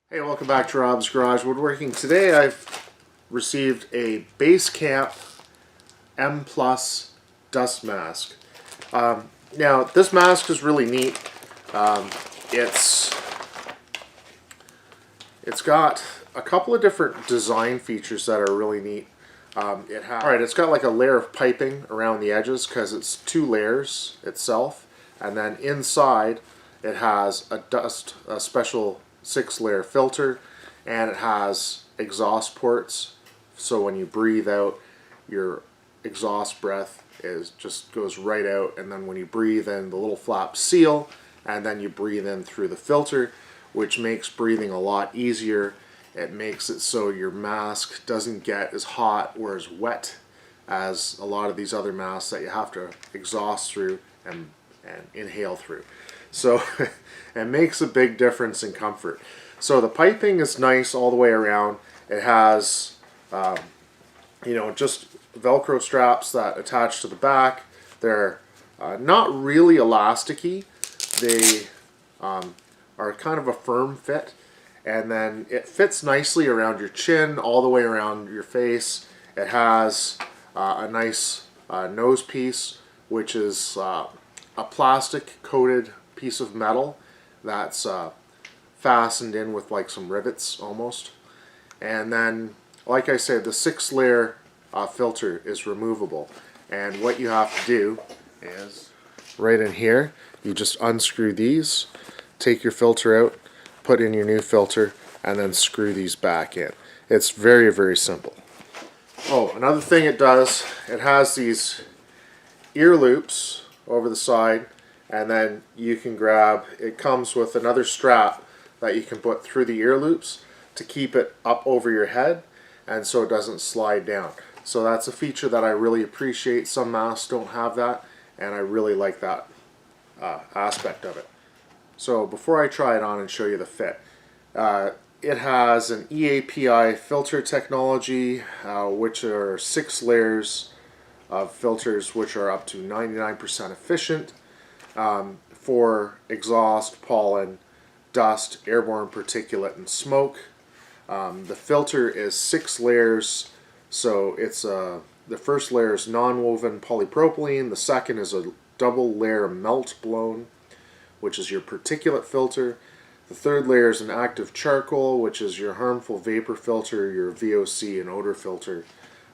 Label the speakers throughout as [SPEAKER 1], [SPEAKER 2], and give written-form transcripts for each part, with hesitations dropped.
[SPEAKER 1] Hey, welcome back to Rob's Garage Woodworking. Today I've received a Base Camp M Plus dust mask. Now this mask is really neat. It's got a couple of different design features that are really neat. It's got like a layer of piping around the edges because it's two layers itself, and then inside it has a special 6-layer filter, and it has exhaust ports, so when you breathe out, your exhaust breath just goes right out, and then when you breathe in, the little flaps seal, and then you breathe in through the filter, which makes breathing a lot easier. It makes it so your mask doesn't get as hot or as wet as a lot of these other masks that you have to exhaust through and inhale through. So it makes a big difference in comfort. So the piping is nice all the way around. It has, just Velcro straps that attach to the back. They're not really elasticy. They are kind of a firm fit. And then it fits nicely around your chin, all the way around your face. It has a nice nose piece, which is a plastic coated piece of metal that's fastened in with like some rivets almost. And then, like I said, the 6-layer filter is removable. And what you have to do is, right in here, you just unscrew these, take your filter out, put in your new filter, and then screw these back in. It's very, very simple. Oh, another thing it does, it has these ear loops over the side, and then you can grab, it comes with another strap that you can put through the ear loops to keep it up over your head, and so it doesn't slide down. So that's a feature that I really appreciate. Some masks don't have that, and I really like that aspect of it. So before I try it on and show you the fit, it has an EAPI filter technology, which are 6 layers of filters which are up to 99% efficient for exhaust, pollen, dust, airborne particulate, and smoke. The filter is 6 layers, so it's the first layer is non-woven polypropylene, the second is a double layer melt blown, which is your particulate filter. The third layer is an active charcoal, which is your harmful vapor filter, your VOC and odor filter.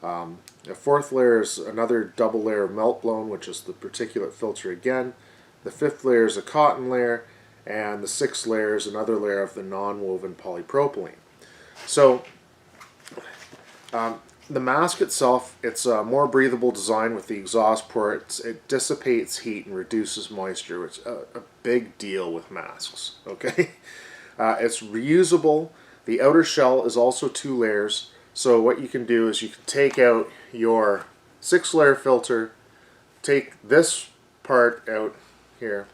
[SPEAKER 1] The fourth layer is another double layer melt blown, which is the particulate filter again. The fifth layer is a cotton layer, and the sixth layer is another layer of the non-woven polypropylene. So the mask itself, it's a more breathable design with the exhaust ports. It dissipates heat and reduces moisture. It's a big deal with masks, okay? It's reusable. The outer shell is also 2 layers. So what you can do is you can take out your 6-layer filter, take this part out here,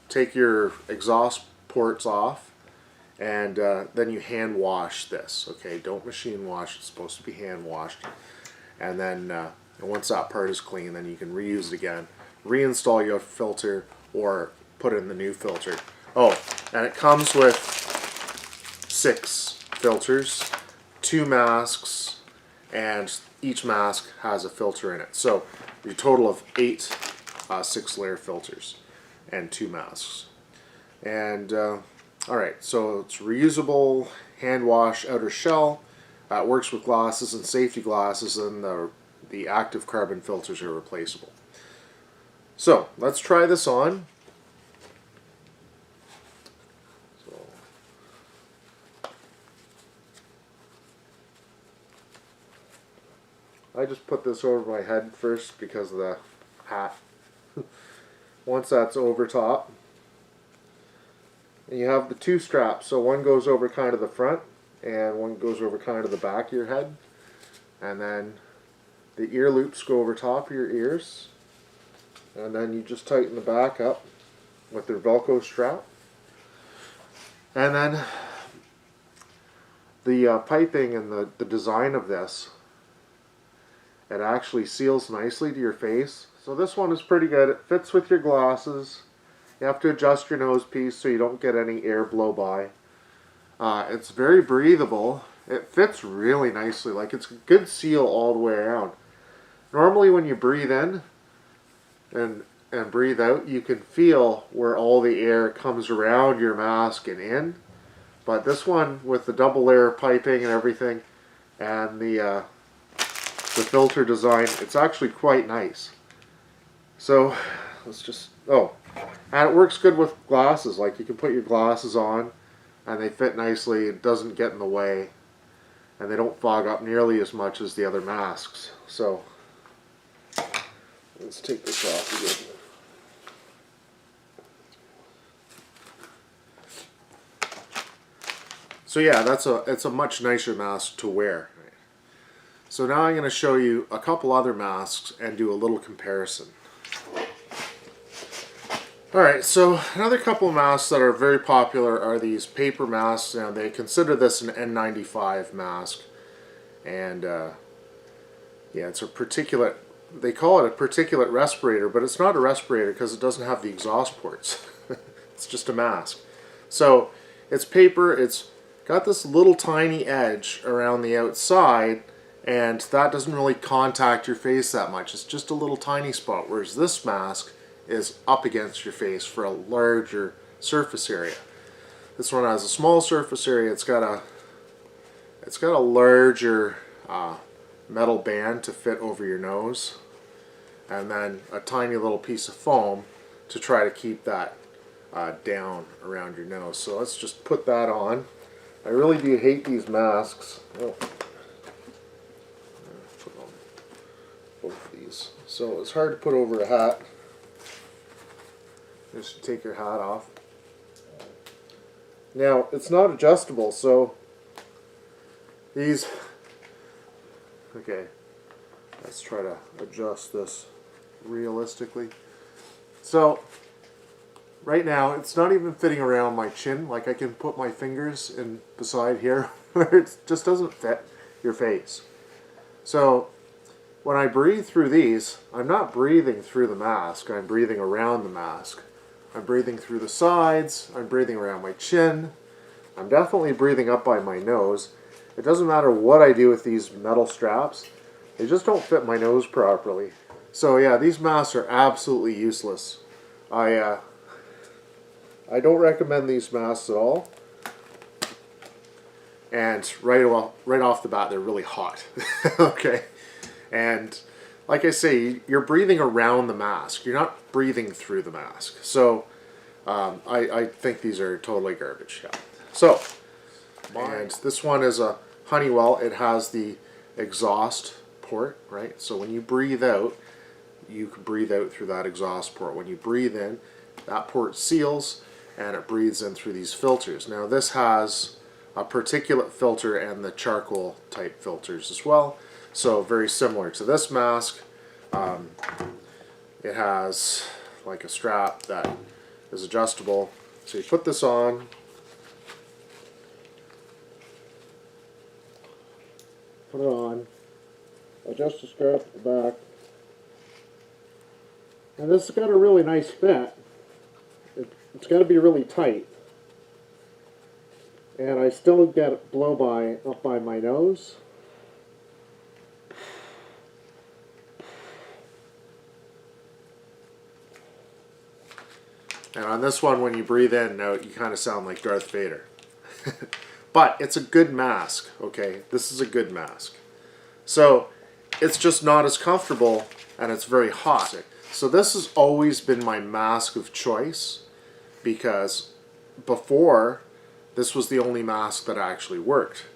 [SPEAKER 1] take your exhaust ports off, and then you hand wash this. Okay, don't machine wash, it's supposed to be hand washed. And then once that part is clean, then you can reuse it again, reinstall your filter, or put in the new filter. Oh, and it comes with 6 filters, 2 masks, and each mask has a filter in it. So a total of 8 6-layer filters and 2 masks. And alright, so it's reusable, hand wash, outer shell. It works with glasses and safety glasses, and the active carbon filters are replaceable. So let's try this on. I just put this over my head first because of the hat. Once that's over top, and you have the 2 straps, so one goes over kind of the front and one goes over kind of the back of your head, and then the ear loops go over top of your ears, and then you just tighten the back up with their Velcro strap, and then the piping and the design of this, it actually seals nicely to your face. So this one is pretty good. It fits with your glasses. You have to adjust your nose piece so you don't get any air blow by. It's very breathable. It fits really nicely. Like, it's a good seal all the way around. Normally when you breathe in and breathe out, you can feel where all the air comes around your mask and in. But this one, with the double layer piping and everything, and the filter design, it's actually quite nice. So let's just, oh, and it works good with glasses. Like, you can put your glasses on and they fit nicely. It doesn't get in the way, and they don't fog up nearly as much as the other masks. So let's take this off again. So yeah, it's a much nicer mask to wear. So now I'm going to show you a couple other masks and do a little comparison. Alright, so another couple of masks that are very popular are these paper masks. Now, they consider this an N95 mask, and yeah, it's a particulate, they call it a particulate respirator, but it's not a respirator because it doesn't have the exhaust ports. It's just a mask. So it's paper, it's got this little tiny edge around the outside, and that doesn't really contact your face that much. It's just a little tiny spot, whereas this mask is up against your face for a larger surface area. This one has a small surface area. It's got a larger metal band to fit over your nose, and then a tiny little piece of foam to try to keep that down around your nose. So let's just put that on. I really do hate these masks. Oh. Put on both of these. So it's hard to put over a hat. Just take your hat off. Now, it's not adjustable, so these, okay, let's try to adjust this realistically. So right now it's not even fitting around my chin. Like, I can put my fingers in beside here where it just doesn't fit your face. So when I breathe through these, I'm not breathing through the mask, I'm breathing around the mask. I'm breathing through the sides, I'm breathing around my chin, I'm definitely breathing up by my nose. It doesn't matter what I do with these metal straps, they just don't fit my nose properly. So yeah, these masks are absolutely useless. I don't recommend these masks at all. And right off the bat, they're really hot. Okay, and like I say, you're breathing around the mask. You're not breathing through the mask. So I think these are totally garbage. Yeah. So, and this one is a Honeywell. It has the exhaust port, right? So when you breathe out, you can breathe out through that exhaust port. When you breathe in, that port seals and it breathes in through these filters. Now, this has a particulate filter and the charcoal type filters as well. So very similar to this mask. It has like a strap that is adjustable. So you put this on. Put it on. Adjust the strap at the back. And this has got a really nice fit. It's got to be really tight. And I still get blow by up by my nose. And on this one, when you breathe in, now you kind of sound like Darth Vader. But it's a good mask, okay? This is a good mask. So it's just not as comfortable, and it's very hot. So this has always been my mask of choice, because before, this was the only mask that actually worked.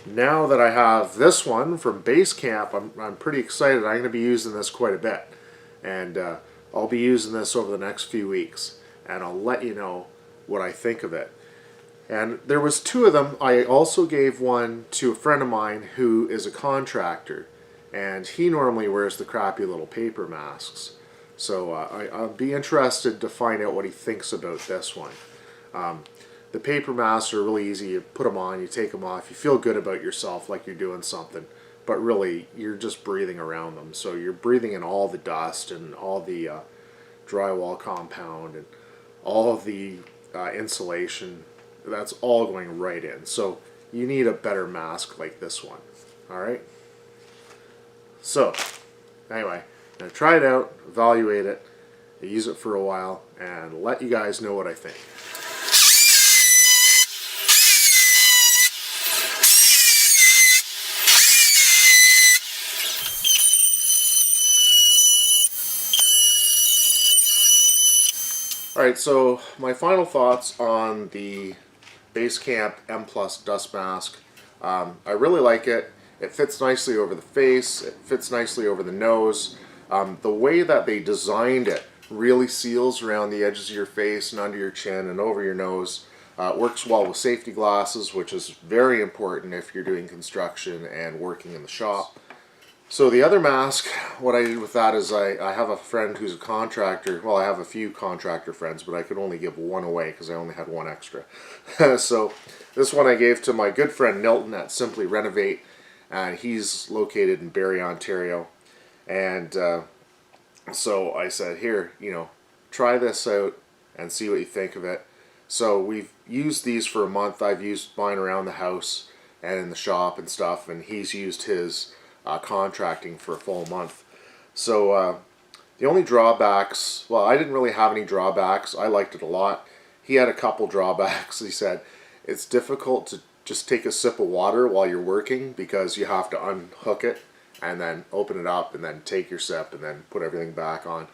[SPEAKER 1] Now that I have this one from Base Camp, I'm pretty excited. I'm going to be using this quite a bit. And I'll be using this over the next few weeks. And I'll let you know what I think of it. And there was two of them. I also gave one to a friend of mine who is a contractor. And he normally wears the crappy little paper masks. So I'll be interested to find out what he thinks about this one. The paper masks are really easy. You put them on, you take them off, you feel good about yourself like you're doing something, but really you're just breathing around them. So you're breathing in all the dust and all the drywall compound and all of the insulation that's all going right in. So you need a better mask like this one. Alright? So, anyway, I'm going to try it out, evaluate it, use it for a while, and let you guys know what I think. Alright, so my final thoughts on the Basecamp M Plus dust mask. I really like it. It fits nicely over the face, it fits nicely over the nose. The way that they designed it really seals around the edges of your face and under your chin and over your nose. It works well with safety glasses, which is very important if you're doing construction and working in the shop. So the other mask, what I did with that is I have a friend who's a contractor. Well, I have a few contractor friends, but I could only give one away because I only had one extra. So this one I gave to my good friend Nilton at Simply Renovate, and he's located in Barrie, Ontario. And so I said, here, you know, try this out and see what you think of it. So we've used these for a month. I've used mine around the house and in the shop and stuff, and he's used his contracting for a full month. So the only drawbacks, well, I didn't really have any drawbacks. I liked it a lot. He had a couple drawbacks. He said it's difficult to just take a sip of water while you're working because you have to unhook it and then open it up and then take your sip and then put everything back on,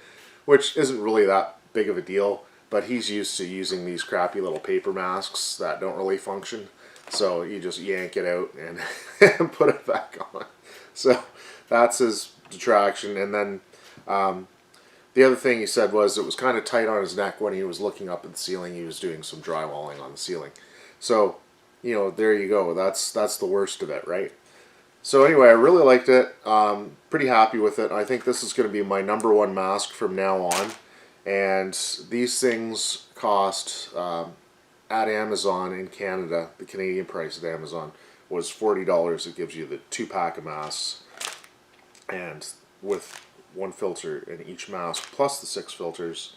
[SPEAKER 1] which isn't really that big of a deal, but he's used to using these crappy little paper masks that don't really function. So you just yank it out and put it back on. So that's his detraction. And then the other thing he said was it was kind of tight on his neck when he was looking up at the ceiling. He was doing some drywalling on the ceiling. So, you know, there you go. That's the worst of it, right? So anyway, I really liked it. Pretty happy with it. I think this is going to be my #1 mask from now on. And these things cost at Amazon in Canada, the Canadian price at Amazon was $40. It gives you the 2-pack of masks, and with 1 filter in each mask, plus the 6 filters.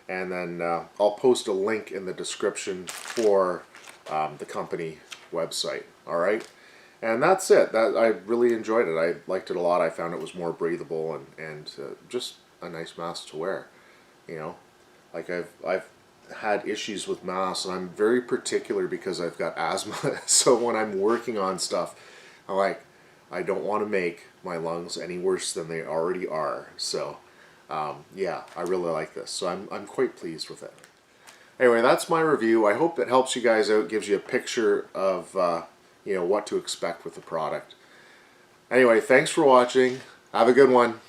[SPEAKER 1] And then I'll post a link in the description for the company website. Alright? And that's it. I really enjoyed it. I liked it a lot. I found it was more breathable and just a nice mask to wear. You know, like I've had issues with masks, and I'm very particular because I've got asthma. So when I'm working on stuff, I don't want to make my lungs any worse than they already are. So yeah, I really like this. So I'm quite pleased with it. Anyway, that's my review. I hope it helps you guys out, gives you a picture of you know, what to expect with the product. Anyway, thanks for watching. Have a good one.